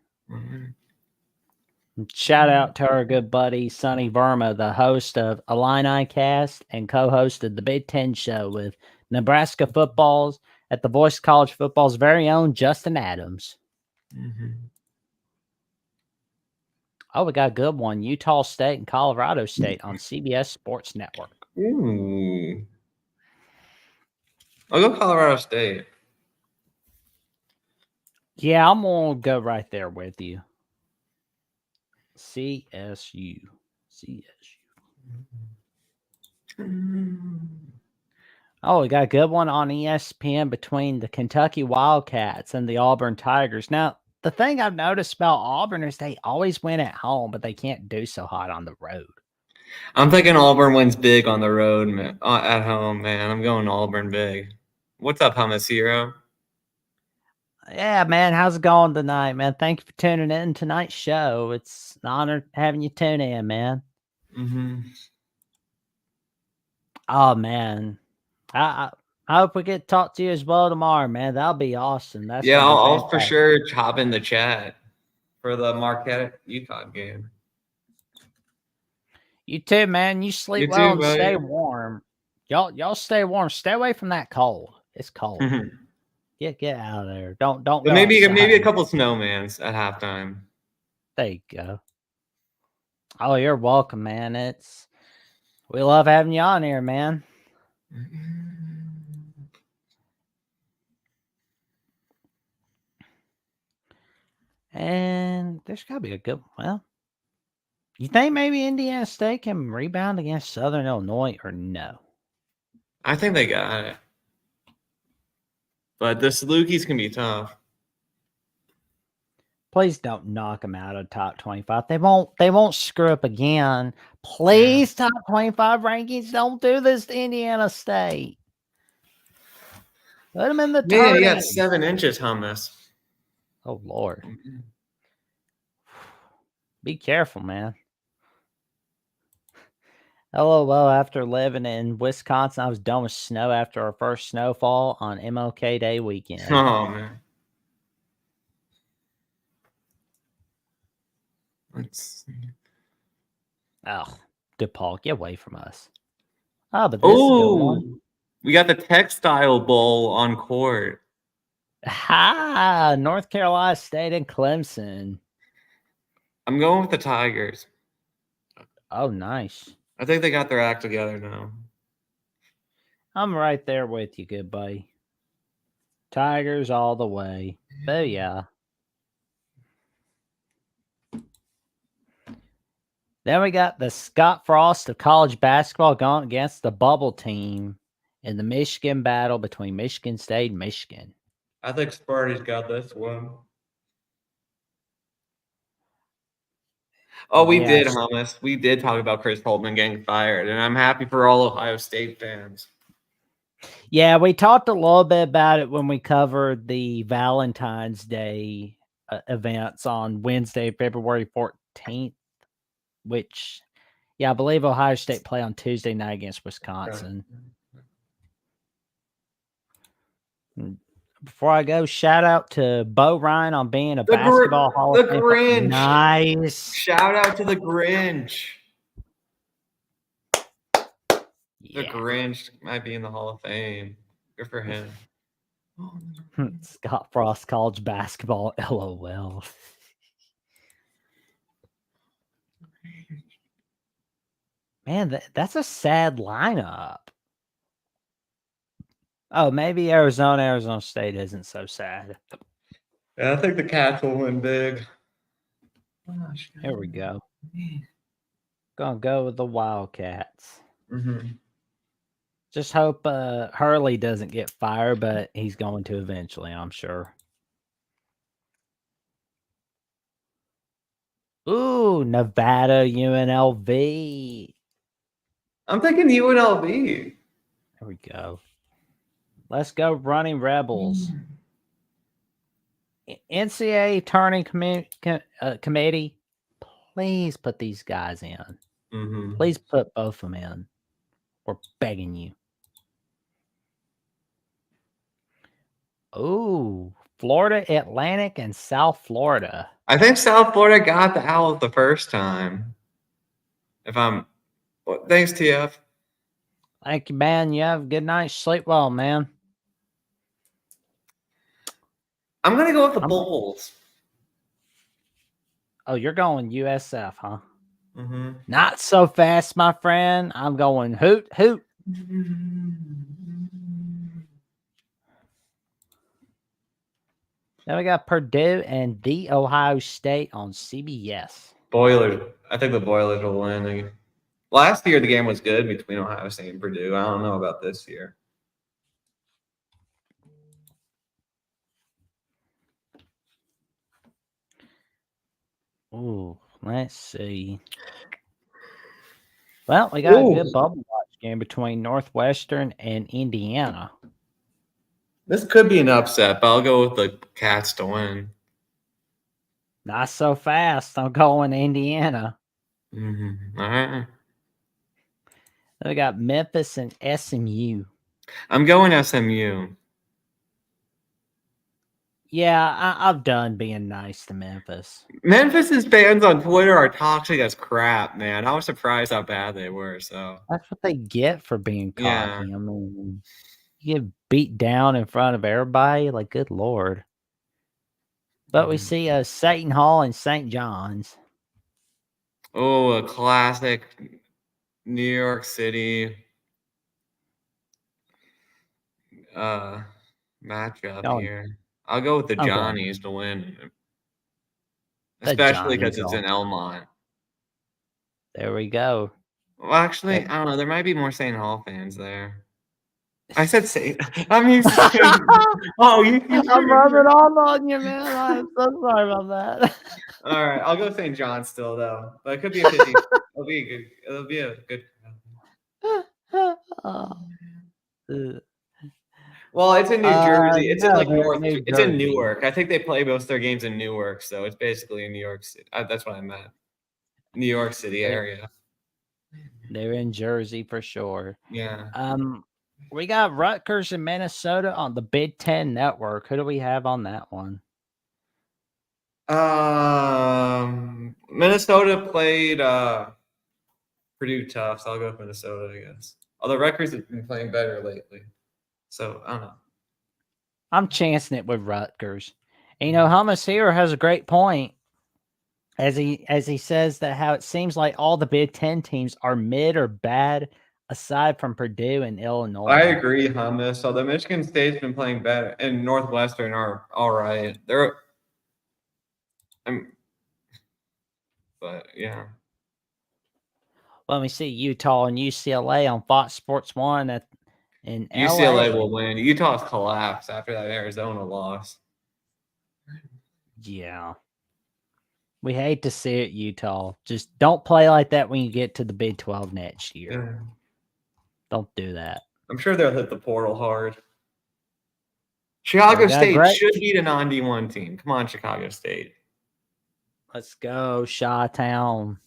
Shout out to our good buddy Sonny Verma, the host of Illini Cast and co-hosted the Big Ten Show with Nebraska footballs at the Voice College Football's very own Justin Adams. Oh, we got a good one. Utah State and Colorado State on CBS Sports Network. Ooh. I'll go Colorado State. Yeah, I'm going to go right there with you. CSU. Oh, we got a good one on ESPN between the Kentucky Wildcats and the Auburn Tigers. Now, the thing I've noticed about Auburn is they always win at home, but they can't do so hot on the road. I'm thinking Auburn wins big on the road, man, at home, man. I'm going Auburn big. What's up, Hummus Hero? Yeah, man. How's it going tonight, man? Thank you for tuning in tonight's show. It's an honor having you tune in, man. Oh, man. I hope we get to talk to you as well tomorrow, man. That'll be awesome. That's Yeah, gonna be I'll for fantastic. sure chop in the chat for the Marquette UConn game. You too, man. You sleep You well too, and buddy. stay warm. Y'all stay warm. Stay away from that cold. It's cold. Get out of there. Don't But go maybe outside. a couple snowmans at halftime. There you go. Oh, you're welcome, man. We love having you on here, man. And there's got to be a good well. You think maybe Indiana State can rebound against Southern Illinois or no? I think they got it. But the Salukis can be tough. Please don't knock them out of top 25. They won't screw up again. Please, top 25 rankings, don't do this to Indiana State. Put them in the Man, you got tournament. 7 inches, Hummus. Oh, Lord. Be careful, man. LOL, after living in Wisconsin, I was done with snow after our first snowfall on MLK Day weekend. Oh, man. Let's see. Oh, DePaul, get away from us. Oh, but this is a good one. We got the Textile Bowl on court. Ha! North Carolina State and Clemson. I'm going with the Tigers. Oh, nice. I think they got their act together now. I'm right there with you, good buddy. Tigers all the way. Booyah. Then we got the Scott Frost of college basketball going against the bubble team in the Michigan battle between Michigan State and Michigan. I think Sparty's got this one. Oh, we did, Yes. Hummus. We did talk about Chris Holtman getting fired, and I'm happy for all Ohio State fans. Yeah, we talked a little bit about it when we covered the Valentine's Day events on Wednesday, February 14th, which, yeah, I believe Ohio State play on Tuesday night against Wisconsin. Before I go, shout out to Bo Ryan on being a basketball Hall of The Fame. Grinch. Nice. Shout out to the Grinch. The Yeah. Grinch might be in the Hall of Fame. Good for him. Scott Frost college basketball. LOL. Man, that's a sad lineup. Oh, maybe Arizona State isn't so sad. Yeah, I think the Cats will win big. Here we go. Gonna go with the Wildcats. Mm-hmm. Just hope Hurley doesn't get fired, but he's going to eventually, I'm sure. Ooh, Nevada UNLV. I'm thinking UNLV. There we go. Let's go, Running Rebels. NCAA Turning Committee, please put these guys in. Mm-hmm. Please put both of them in. We're begging you. Ooh, Florida Atlantic and South Florida. I think South Florida got the Owls the first time. Thanks, TF. Thank you, man. You have a good night. Sleep well, man. I'm gonna go with the Bulls. Oh, you're going USF, huh? Mm-hmm. Not so fast, my friend. I'm going hoot, hoot. Then we got Purdue and the Ohio State on CBS. Boilers. I think the Boilers will win. Last year, the game was good between Ohio State and Purdue. I don't know about this year. Ooh, let's see. Well, we got a good bubble watch game between Northwestern and Indiana. This could be an upset, but I'll go with the Cats to win. Not so fast. I'm going Indiana. Mm-hmm. All right. Then we got Memphis and SMU. I'm going SMU. Yeah, I've done being nice to Memphis. Memphis's fans on Twitter are toxic as crap, man. I was surprised how bad they were. So that's what they get for being cocky. Yeah. I mean, you get beat down in front of everybody. Like, good Lord. But we see Seton Hall and St. John's. Oh, a classic New York City matchup here. I'll go with the Johnnies to win. Especially because it's in Elmont. There we go. Well, actually, I don't know. There might be more St. Hall fans there. I said St. I'm used to I'm rubbing off on you, man. I'm so sorry about that. All right, I'll go St. John still though, but it could be a 50. It'll be a good. It'll be a good. Well, it's in New Jersey. It's in like North. It's in Newark. I think they play most of their games in Newark, so it's basically in New York City. That's what I meant. New York City area. They're in Jersey for sure. Yeah. We got Rutgers and Minnesota on the Big Ten Network. Who do we have on that one? Minnesota played Purdue tough, so I'll go with Minnesota, I guess. Although Rutgers have been playing better lately. So, I don't know. I'm chancing it with Rutgers. And, Hummus here has a great point. as he says that how it seems like all the Big Ten teams are mid or bad, aside from Purdue and Illinois. I agree, Hummus. Although Michigan State's been playing better, and Northwestern are all right. But yeah. Let me see Utah and UCLA on Fox Sports 1 in UCLA LA. will win. Utah's collapsed after that Arizona loss. Yeah. We hate to see it, Utah. Just don't play like that when you get to the Big 12 next year. Yeah. Don't do that. I'm sure they'll hit the portal hard. Chicago State should beat a non-D1 team. Come on, Chicago State. Let's go, Chi-Town.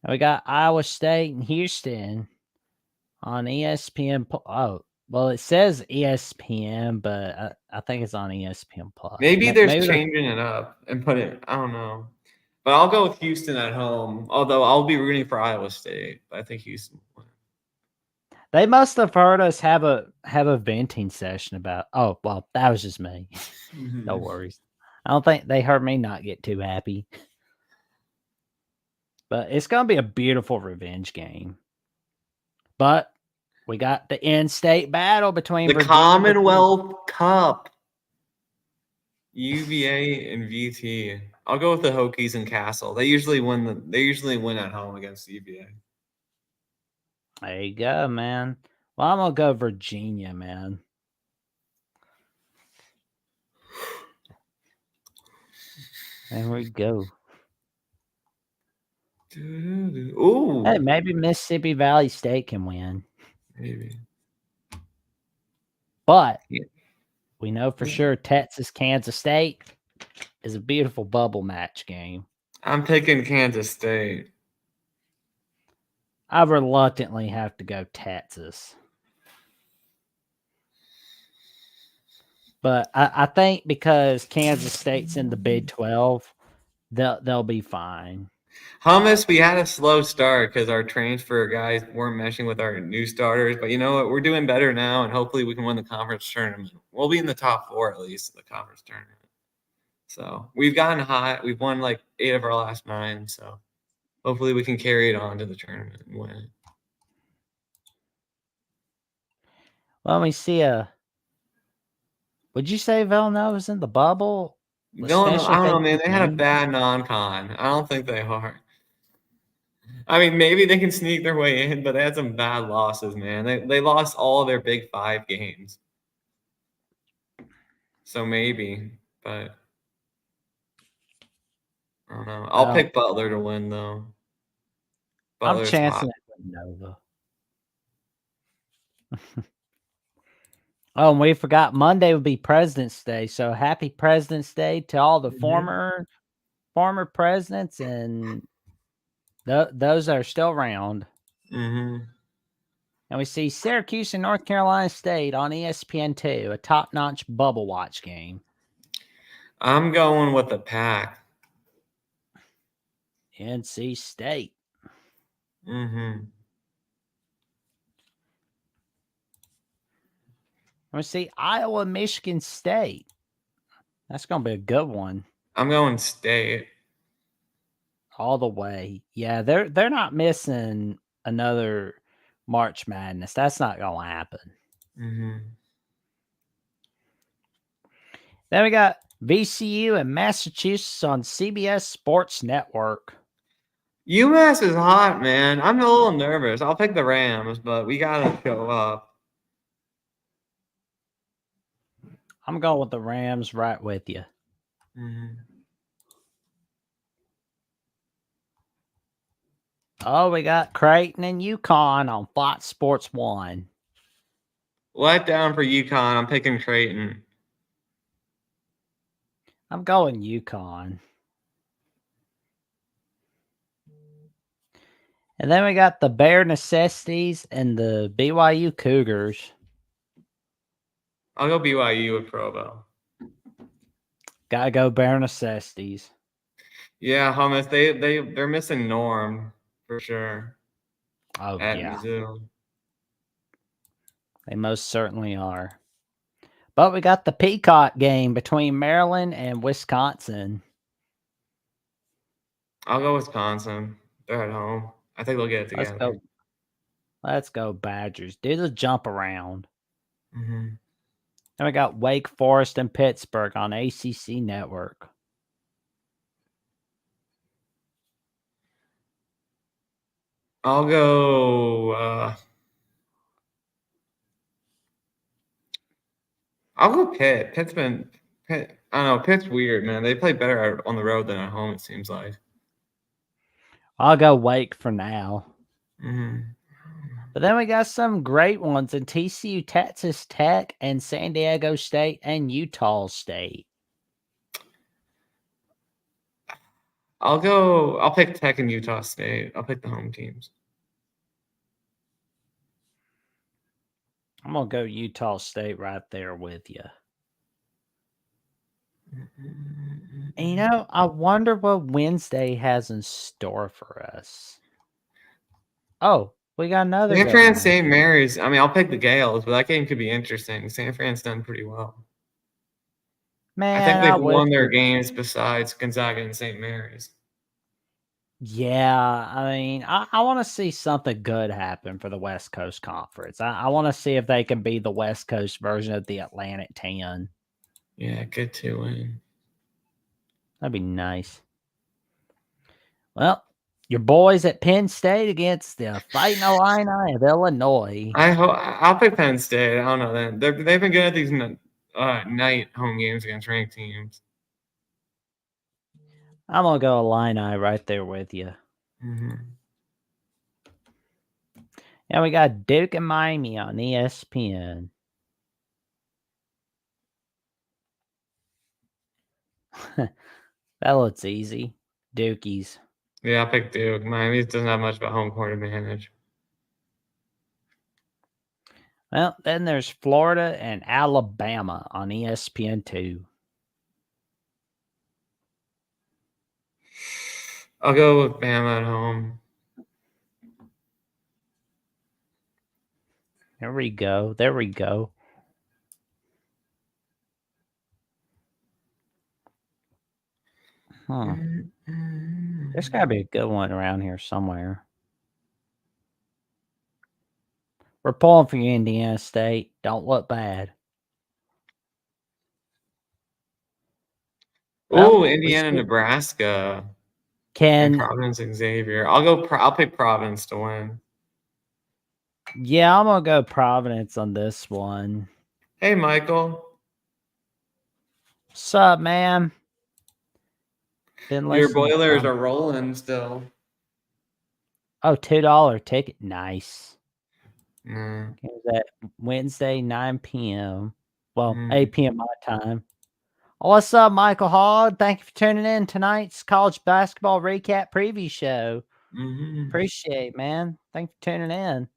We got Iowa State and Houston on ESPN. Oh, well, it says ESPN, but I think it's on ESPN Plus. Maybe they're changing it up and put it. I don't know, but I'll go with Houston at home. Although I'll be rooting for Iowa State, but I think Houston will win. They must have heard us have a venting session about. Oh well, that was just me. No worries. I don't think they heard me not get too happy. But it's gonna be a beautiful revenge game. But we got the in-state battle between the Commonwealth Cup, UVA and VT. I'll go with the Hokies and Castle. They usually win. They usually win at home against UVA. There you go, man. Well, I'm gonna go Virginia, man. There we go. Ooh. Hey, maybe Mississippi Valley State can win. Maybe. But we know for sure Texas, Kansas State is a beautiful bubble match game. I'm picking Kansas State. I reluctantly have to go Texas. But I think because Kansas State's in the Big 12, they'll be fine. Hummus, we had a slow start because our transfer guys weren't meshing with our new starters. But you know what? We're doing better now, and hopefully we can win the conference tournament. We'll be in the top 4 at least in the conference tournament. So we've gotten hot. We've won like 8 of our last 9. So hopefully we can carry it on to the tournament and win it. Well, let me see. Would you say Villanova's in the bubble? No, I don't know, man. They had a bad non-con. I don't think they are. I mean, maybe they can sneak their way in, but they had some bad losses, man. They lost all their Big 5 games. So maybe, but I don't know. I'll pick Butler to win, though. I'm chancing at Villanova. Oh, and we forgot Monday would be President's Day. So happy President's Day to all the former presidents and those that are still around. Mm-hmm. And we see Syracuse and North Carolina State on ESPN2, a top-notch bubble watch game. I'm going with the Pack. NC State. Mm-hmm. We see Iowa, Michigan State. That's going to be a good one. I'm going State. All the way. Yeah, they're not missing another March Madness. That's not going to happen. Mm-hmm. Then we got VCU and Massachusetts on CBS Sports Network. UMass is hot, man. I'm a little nervous. I'll pick the Rams, but we got to show up. I'm going with the Rams right with you. Mm-hmm. Oh, we got Creighton and UConn on Fox Sports 1. Let down for UConn. I'm picking Creighton. I'm going UConn. And then we got the Bear Necessities and the BYU Cougars. I'll go BYU with Provo. Gotta go Bear Necessities. Yeah, Hummus. They're missing Norm for sure. Oh, at yeah. Mizzou. They most certainly are. But we got the Peacock game between Maryland and Wisconsin. I'll go Wisconsin. They're at home. I think they'll get it together. Let's go. Let's go Badgers. Do the jump around. Mm-hmm. Then we got Wake Forest and Pittsburgh on ACC Network. I'll go. I'll go Pitt. Pitt. I don't know. Pitt's weird, man. They play better on the road than at home. It seems like. I'll go Wake for now. Mm-hmm. But then we got some great ones in TCU, Texas Tech, and San Diego State and Utah State. I'll pick Tech and Utah State. I'll pick the home teams. I'm going to go Utah State right there with you. And you know, I wonder what Wednesday has in store for us. Oh, we got another San good Fran, one. St. Mary's. I mean, I'll pick the Gales, but that game could be interesting. San Fran's done pretty well. Man, I think they've wish won their we- games besides Gonzaga and St. Mary's. Yeah, I mean, I want to see something good happen for the West Coast Conference. I want to see if they can be the West Coast version of the Atlantic 10. Yeah, good to win. That'd be nice. Well, your boys at Penn State against the Fighting Illini of Illinois. I'll pick Penn State. I don't know. They've been good at these night home games against ranked teams. I'm going to go Illini right there with you. Mm-hmm. Yeah, we got Duke and Miami on ESPN. That looks easy. Dukies. Yeah, I'll pick Duke. Miami doesn't have much of a home court advantage. Well, then there's Florida and Alabama on ESPN2. I'll go with Bama at home. There we go. There we go. There's got to be a good one around here somewhere. We're pulling for you, Indiana State. Don't look bad. Oh, Indiana, Nebraska. And Can Providence and Xavier. I'll pick Providence to win. Yeah, I'm gonna go Providence on this one. Hey, Michael. What's up, man? Your Boilers are rolling still. Oh, $2 ticket. Nice. Mm. Is that Wednesday, 9 p.m. Well, 8 p.m. my time. What's up, Michael Hogg? Thank you for tuning in tonight's college basketball recap preview show. Mm-hmm. Appreciate it, man. Thank you for tuning in.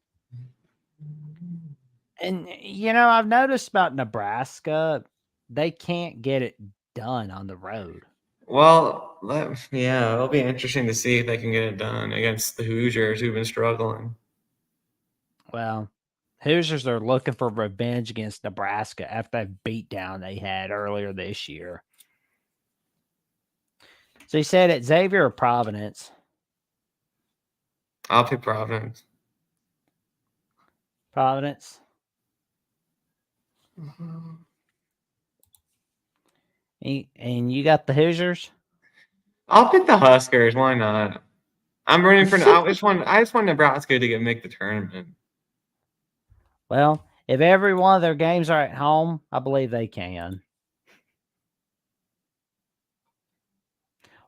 And, you know, I've noticed about Nebraska, they can't get it done on the road. Well, it'll be interesting to see if they can get it done against the Hoosiers who've been struggling. Well, Hoosiers are looking for revenge against Nebraska after that beatdown they had earlier this year. So you said at Xavier or Providence? I'll pick Providence. Providence. Mm-hmm. And you got the Hoosiers? I'll pick the Huskers. Why not? I'm rooting for. I just want Nebraska to make the tournament. Well, if every one of their games are at home, I believe they can.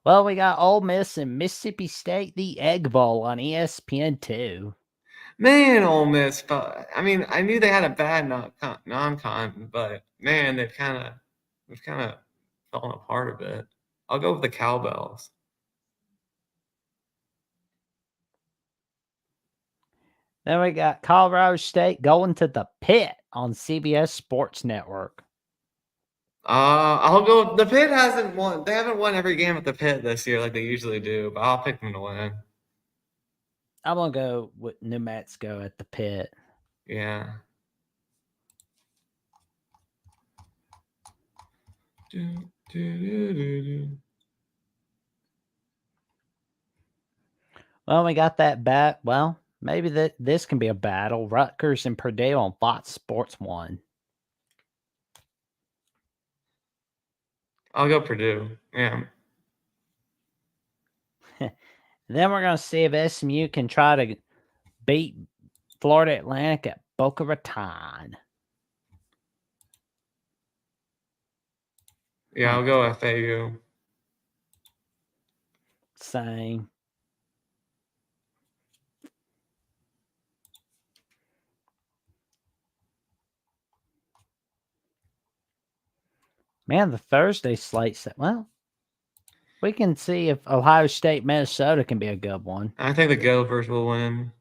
Well, we got Ole Miss and Mississippi State, the Egg Bowl on ESPN2. Man, Ole Miss. I mean, I knew they had a bad non-con, but man, they've kind of fallen apart a bit. I'll go with the Cowbells. Then we got Colorado State going to the Pit on CBS Sports Network. I'll go. The Pit hasn't won. They haven't won every game at the Pit this year like they usually do, but I'll pick them to win. I'm going to go with New Mexico at the Pit. Yeah. Well, we got that bat. Well, maybe this can be a battle. Rutgers and Purdue on Fox Sports 1. I'll go Purdue. Yeah. Then we're going to see if SMU can try to beat Florida Atlantic at Boca Raton. Yeah, I'll go FAU. Same. Man, the Thursday slate set. Well, we can see if Ohio State, Minnesota can be a good one. I think the Gophers will win.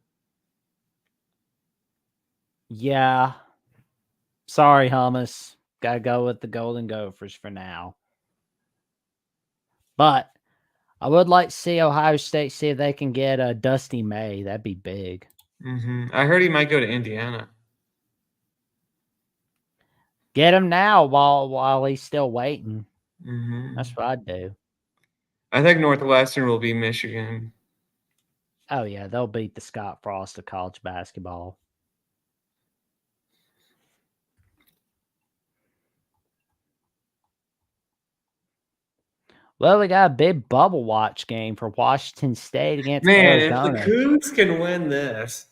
Yeah. Sorry, Hummus. Gotta go with the Golden Gophers for now. But I would like to see Ohio State see if they can get a Dusty May. That'd be big. I heard he might go to Indiana. Get him now while he's still waiting. That's what I'd do. I think Northwestern will be Michigan. Oh, yeah. They'll beat the Scott Frost of college basketball. Well, we got a big bubble watch game for Washington State against Arizona. If the Cougs can win this,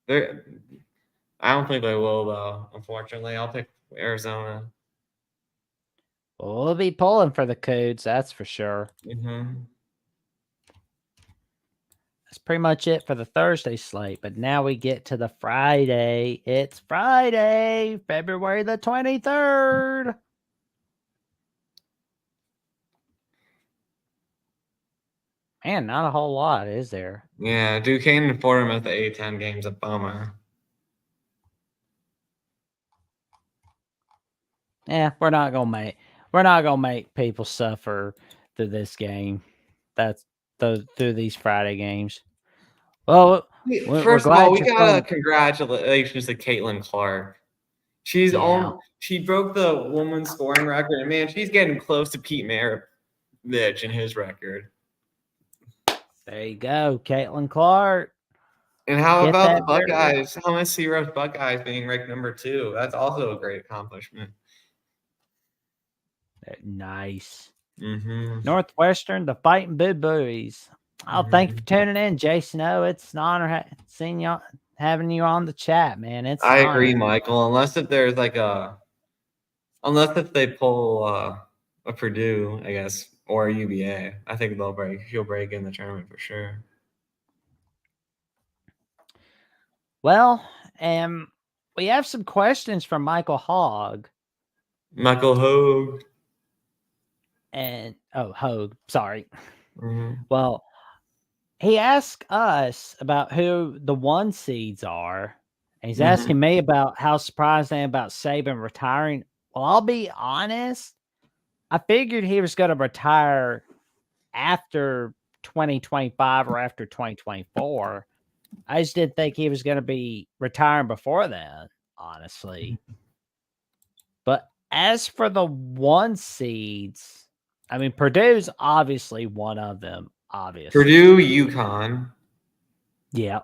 I don't think they will, though, unfortunately. I'll pick Arizona. Well, we'll be pulling for the Cougs, that's for sure. That's pretty much it for the Thursday slate. But now we get to the Friday. It's Friday, February the 23rd. Man, not a whole lot, is there? Yeah, Duquesne and Fordham at the A10 game's a bummer. Yeah, we're not gonna make people suffer through this game. That's through these Friday games. Well, first of all, we got congratulations to Caitlin Clark. She broke the women's scoring record, and man, she's getting close to Pete Maravich in his record. There you go, Caitlin Clark. And how about the Buckeyes? How much Searo's Buckeyes being ranked number 2? That's also a great accomplishment. Nice. Northwestern, the Fighting Boo Buoys. Oh, thank you for tuning in, Jason O. It's an honor seeing you, having you on the chat, man. I agree, Michael. Unless if they pull a Purdue, I guess, or a UVA, I think he'll break in the tournament for sure. Well, we have some questions from Michael Hogg. Michael Hogue. And Hogue, sorry. Well, he asked us about who the 1 seeds are. And he's asking me about how surprised I am about Saban retiring. Well, I'll be honest. I figured he was going to retire after 2025 or after 2024. I just didn't think he was going to be retiring before then, honestly. But as for the 1 seeds, I mean, Purdue's obviously one of them, obviously. Purdue, UConn. Yeah.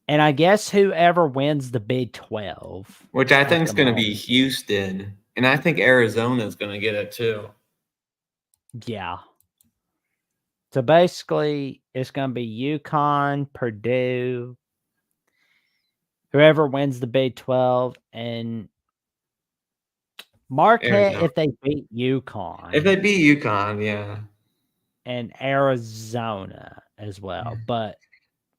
And I guess whoever wins the Big 12. Which I think is going to be Houston. And I think Arizona is going to get it too. Yeah. So basically, it's going to be UConn, Purdue, whoever wins the Big 12, and Marquette Arizona. if they beat UConn. If they beat UConn, yeah. And Arizona as well. But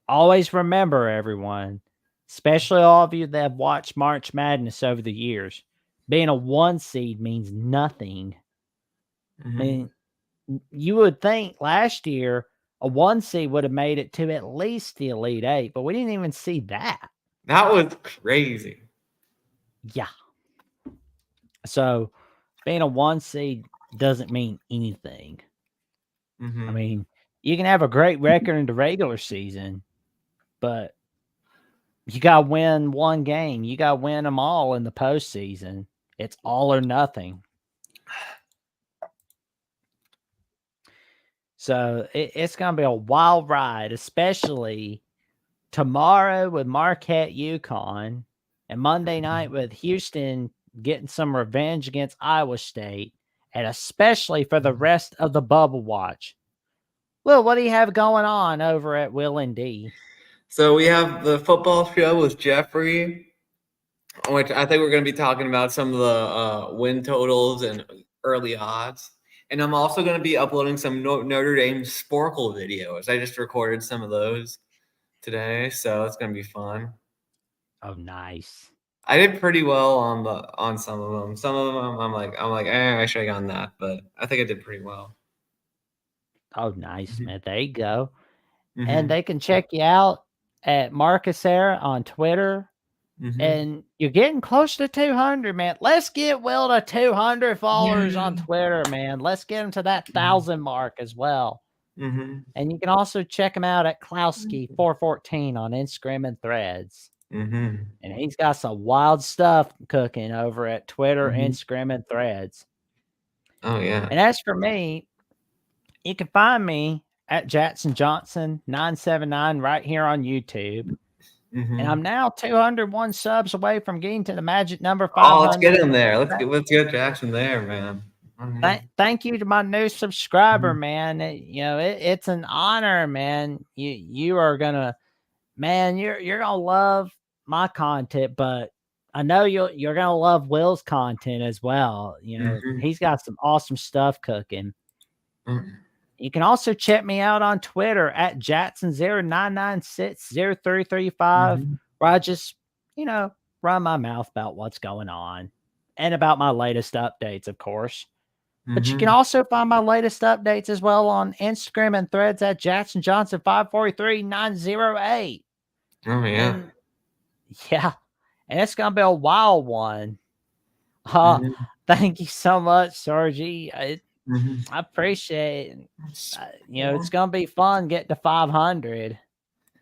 always remember, everyone, especially all of you that have watched March Madness over the years, being a 1 seed means nothing. I mean, you would think last year a 1 seed would have made it to at least the Elite 8, but we didn't even see that. That was crazy. Yeah. So being a 1 seed doesn't mean anything. I mean, you can have a great record in the regular season, but you got to win 1 game. You got to win them all in the postseason. It's all or nothing. So it's going to be a wild ride, especially tomorrow with Marquette UConn and Monday night with Houston getting some revenge against Iowa State, and especially for the rest of the bubble watch. Will, what do you have going on over at Will and D? So we have the football show with Jeffrey, which I think we're going to be talking about some of the win totals and early odds. And I'm also going to be uploading some Notre Dame Sporkle videos. I just recorded some of those today, so it's going to be fun. Oh, nice. I did pretty well on some of them. Some of them I'm like, I should have gotten that, but I think I did pretty well. Oh, nice, man. There you go. Mm-hmm. And they can check you out at Marcus Sarah on Twitter. Mm-hmm. And you're getting close to 200, man. Let's get Will to 200 followers on Twitter, man. Let's get him to that 1,000 mark as well. Mm-hmm. And you can also check him out at Klowski414 on Instagram and Threads. Mm-hmm. And he's got some wild stuff cooking over at Twitter, Instagram, and Threads. Oh, yeah. And as for me, you can find me at Jackson Johnson 979 right here on YouTube. Mm-hmm. And I'm now 201 subs away from getting to the magic number 500. Oh, let's get him there. Let's get Jackson there, man. Thank you to my new subscriber, man. It's an honor, man. You are gonna, man. You're gonna love my content, but I know you're gonna love Will's content as well. He's got some awesome stuff cooking. Mm-hmm. You can also check me out on Twitter at Jackson09960335, where I just, run my mouth about what's going on and about my latest updates, of course. But you can also find my latest updates as well on Instagram and Threads at Jackson Johnson 543908. Oh, yeah. And it's going to be a wild one. Thank you so much, Sergi. I appreciate it. It's going to be fun getting to 500.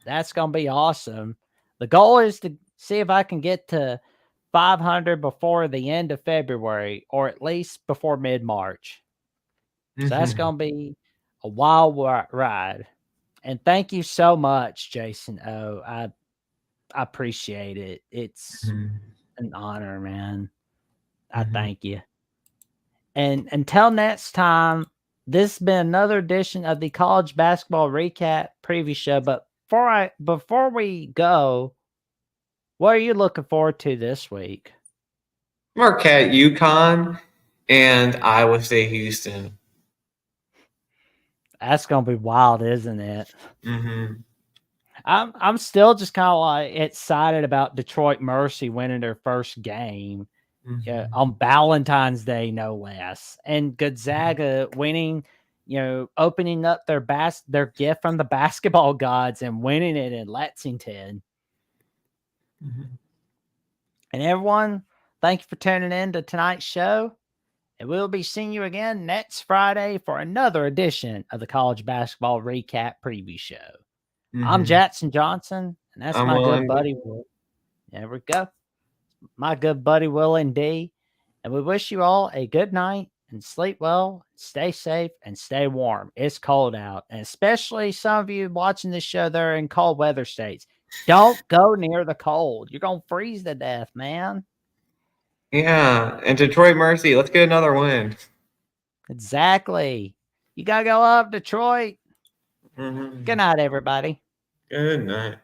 That's going to be awesome. The goal is to see if I can get to 500 before the end of February, or at least before mid-March. So that's going to be a wild ride. And thank you so much, Jason O. I appreciate it. It's an honor, man. I thank you. And until next time, this has been another edition of the College Basketball Recap Preview Show. But before we go, what are you looking forward to this week? Marquette, UConn, and Iowa State, Houston. That's gonna be wild, isn't it? Mm-hmm. I'm still just kind of like excited about Detroit Mercy winning their first game on Valentine's Day, no less, and Gonzaga winning, opening up their gift from the basketball gods and winning it in Lexington. And everyone, thank you for tuning in to tonight's show. And we'll be seeing you again next Friday for another edition of the College Basketball Recap Preview Show. I'm Jackson Johnson, and that's my good buddy Will. There we go. My good buddy Will and D. And we wish you all a good night and sleep well, stay safe, and stay warm. It's cold out. And especially some of you watching this show that are in cold weather states. Don't go near the cold. You're going to freeze to death, man. Yeah, and Detroit Mercy, let's get another win. Exactly. You got to go up, Detroit. Good night, everybody. Good night.